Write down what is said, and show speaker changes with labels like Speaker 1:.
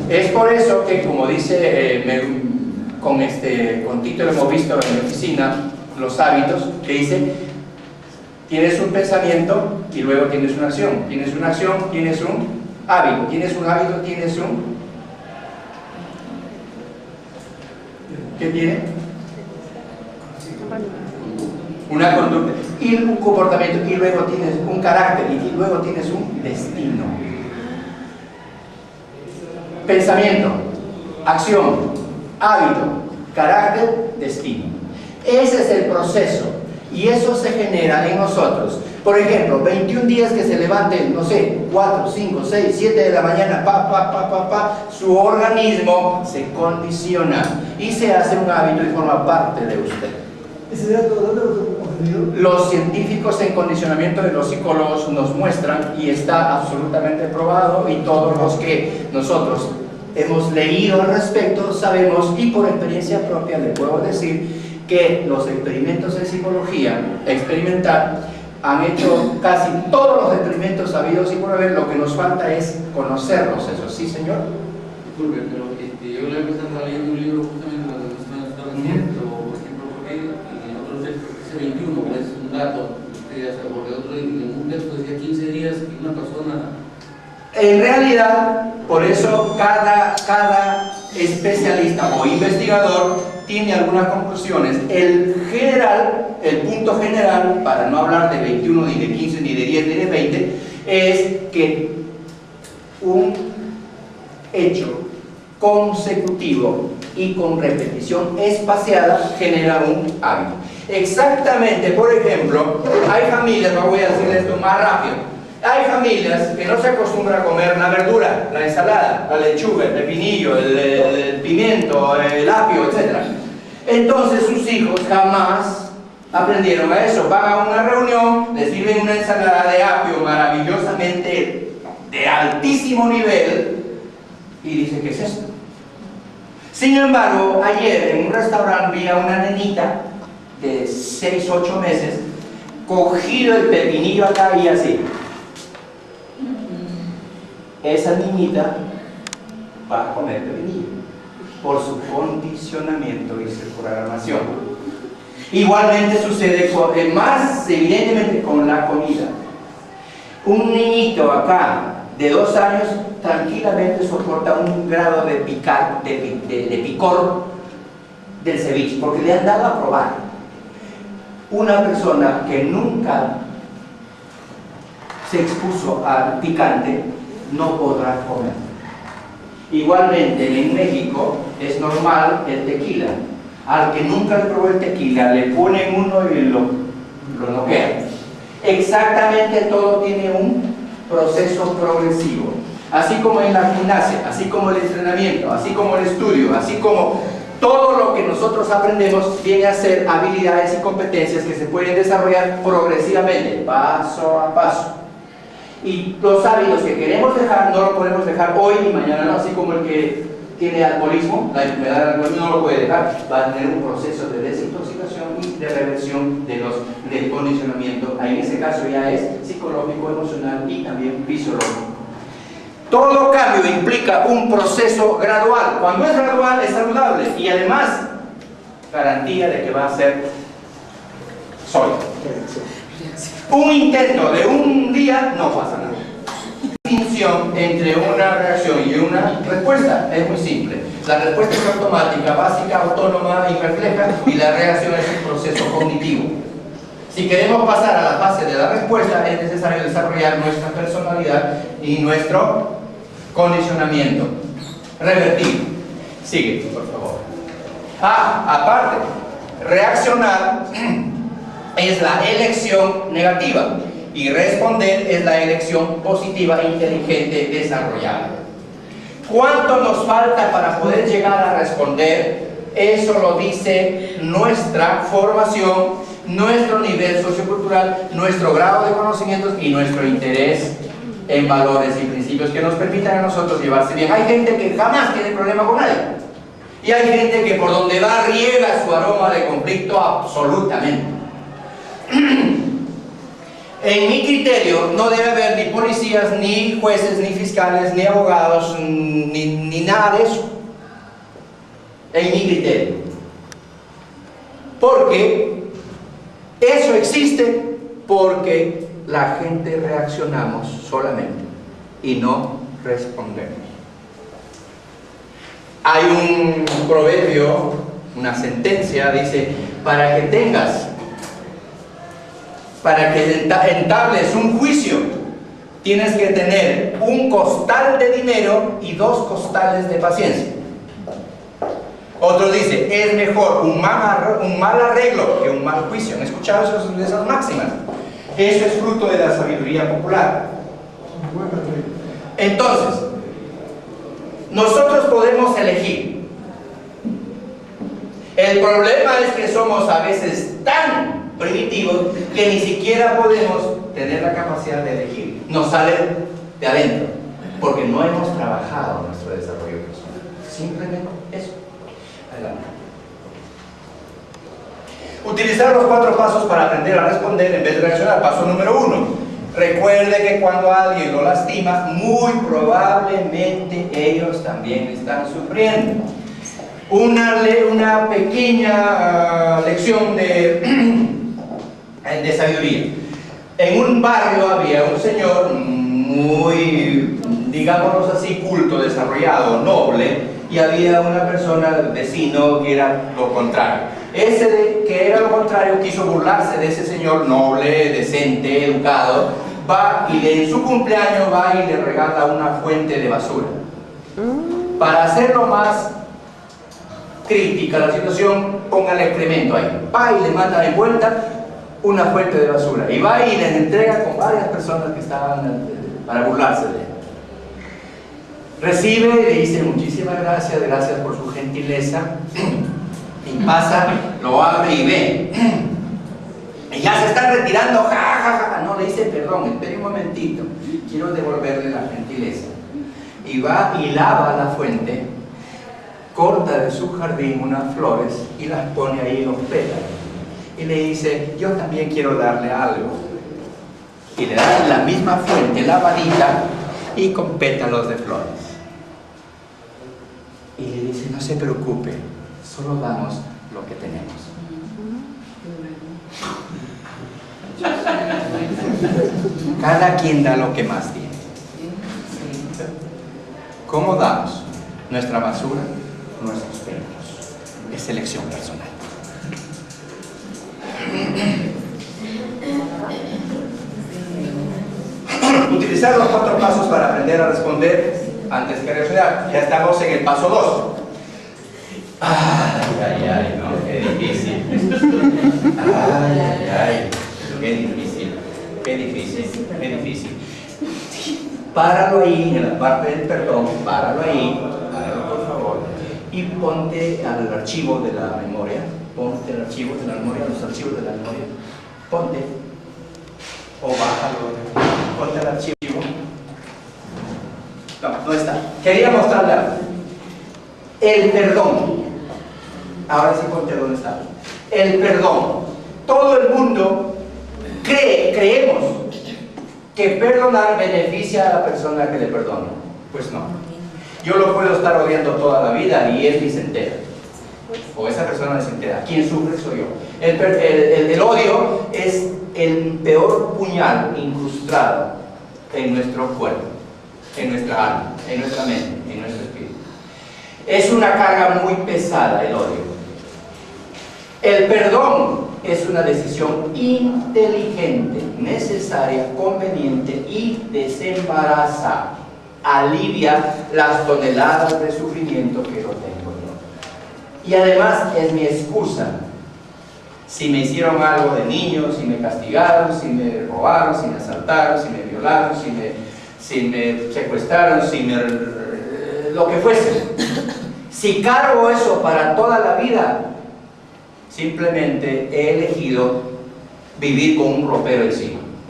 Speaker 1: Es por eso que, como dice, con Tito lo hemos visto en mi oficina, los hábitos, que dice, tienes un pensamiento y luego tienes una acción. Tienes una acción, tienes un hábito. Tienes un hábito, tienes un... ¿Qué tiene? Una conducta y un comportamiento, y luego tienes un carácter, y luego tienes un destino. Pensamiento, acción, hábito, carácter, destino. Ese es el proceso, y eso se genera en nosotros. Por ejemplo, 21 días que se levanten, no sé, 4, 5, 6, 7 de la mañana, su organismo se condiciona y se hace un hábito y forma parte de usted.
Speaker 2: ¿Ese dato dónde lo obtenido?
Speaker 1: Los científicos en condicionamiento de los psicólogos nos muestran, y está absolutamente probado, y todos los que nosotros hemos leído al respecto sabemos, y por experiencia propia le puedo decir, que los experimentos en psicología experimental han hecho casi todos los experimentos sabidos y por haber. Lo que nos falta es conocerlos, eso. ¿Sí, señor?
Speaker 3: Disculpe, pero yo le estaba leyendo un libro justamente lo que usted estaba diciendo, por ejemplo, porque en otros textos dice 21, es un dato, usted ya sabe, porque otro en un texto decía 15 días y una persona...
Speaker 1: En realidad, por eso cada especialista o investigador tiene algunas conclusiones. El punto general, para no hablar de 21, ni de 15, ni de 10, ni de 20, es que un hecho consecutivo y con repetición espaciada genera un hábito. Exactamente, por ejemplo, hay familias, voy a decir esto más rápido. Hay familias que no se acostumbran a comer la verdura, la ensalada, la lechuga, el pepinillo, el pimiento, el apio, etc. Entonces sus hijos jamás aprendieron a eso. Van a una reunión, les sirven una ensalada de apio maravillosamente de altísimo nivel y dicen, ¿qué es esto? Sin embargo, ayer en un restaurante vi a una nenita de 6, 8 meses cogido el pepinillo acá y así. Esa niñita va a comer pepinillo por su condicionamiento y su programación. Igualmente sucede más evidentemente con la comida. Un niñito acá de 2 años tranquilamente soporta un grado de picor del ceviche, porque le han dado a probar. Una persona que nunca se expuso al picante no podrá comer. Igualmente en México es normal el tequila. Al que nunca le probó el tequila le ponen uno y lo noquean. Exactamente todo tiene un proceso progresivo. Así como en la gimnasia, así como el entrenamiento, así como el estudio, así como todo lo que nosotros aprendemos viene a ser habilidades y competencias que se pueden desarrollar progresivamente, paso a paso. Y los hábitos que queremos dejar no lo podemos dejar hoy y mañana, no. Así como el que tiene alcoholismo, la enfermedad del alcoholismo no lo puede dejar, va a tener un proceso de desintoxicación y de reversión del condicionamiento. Ahí en ese caso ya es psicológico, emocional y también fisiológico. Todo cambio implica un proceso gradual. Cuando es gradual es saludable y además garantía de que va a ser sólido. Un intento de un día no pasa nada. La distinción entre una reacción y una respuesta es muy simple. La respuesta es automática, básica, autónoma y refleja, y la reacción es un proceso cognitivo. Si queremos pasar a la fase de la respuesta, es necesario desarrollar nuestra personalidad y nuestro condicionamiento. Revertir. Sigue, por favor. Aparte, reaccionar es la elección negativa y responder es la elección positiva, inteligente, desarrollada. ¿Cuánto nos falta para poder llegar a responder? Eso lo dice nuestra formación, nuestro nivel sociocultural, nuestro grado de conocimientos y nuestro interés en valores y principios que nos permitan a nosotros llevarse bien. Hay gente que jamás tiene problema con nadie y hay gente que por donde va riega su aroma de conflicto absolutamente. En mi criterio no debe haber ni policías, ni jueces, ni fiscales, ni abogados, ni nada de eso. En mi criterio. Porque eso existe porque la gente reaccionamos solamente y no respondemos. Hay un proverbio, una sentencia, dice, para que entables un juicio, tienes que tener un costal de dinero y 2 costales de paciencia. Otro dice, es mejor un mal arreglo que un mal juicio. ¿Han escuchado esas máximas? Eso es fruto de la sabiduría popular. Entonces, nosotros podemos elegir. El problema es que somos a veces tan primitivos que ni siquiera podemos tener la capacidad de elegir. Nos sale de adentro, porque no hemos trabajado nuestro desarrollo personal. Simplemente eso. Adelante. Utilizar los 4 pasos para aprender a responder en vez de reaccionar. Paso número 1. Recuerde que cuando alguien lo lastima, muy probablemente ellos también están sufriendo. Una pequeña lección de sabiduría. En un barrio había un señor muy, digámoslo así, culto, desarrollado, noble, y había una persona, vecino, que era lo contrario. Que era lo contrario quiso burlarse de ese señor noble, decente, educado, va y en su cumpleaños va y le regala una fuente de basura. Para hacerlo más crítica la situación, ponga el excremento ahí. Va y le manda de vuelta una fuente de basura. Y va y les entrega con varias personas que estaban para burlarse de él. Recibe y le dice muchísimas gracias por su gentileza. Y pasa, lo abre y ve. Y ya se están retirando, ja, ja, ja. No, le dice, perdón, espere un momentito, quiero devolverle la gentileza. Y va y lava la fuente, corta de su jardín unas flores y las pone ahí en los pétalos. Y le dice, yo también quiero darle algo. Y le da la misma fuente lavadita y con pétalos de flores. Y le dice, no se preocupe, solo damos lo que tenemos. Cada quien da lo que más tiene. ¿Cómo damos nuestra basura? Nuestros pétalos. Es elección personal. Utilizar los 4 pasos para aprender a responder antes que reaccionar. Ya estamos en el paso 2. Ay, no, qué difícil. Ay, qué difícil. Páralo ahí, en la parte del perdón, páralo por favor, y ponte al archivo de la memoria, los archivos de la memoria, ponte, o bájalo, ponte al archivo. No está. Quería mostrarle algo. El perdón. Ahora sí ponte dónde está. El perdón. Todo el mundo creemos que perdonar beneficia a la persona que le perdona. Pues no. Yo lo puedo estar odiando toda la vida y él ni se entera. O esa persona ni se entera. Quien sufre soy yo. El odio es el peor puñal incrustado en nuestro cuerpo, en nuestra alma, en nuestra mente, en nuestro espíritu. Es una carga muy pesada el odio. El perdón es una decisión inteligente, necesaria, conveniente y desembaraza. Alivia las toneladas de sufrimiento que yo tengo yo. Y además es mi excusa. Si me hicieron algo de niño, si me castigaron, si me robaron, si me asaltaron, si me violaron, si me secuestraron, lo que fuese. Si cargo eso para toda la vida, simplemente he elegido vivir con un ropero encima.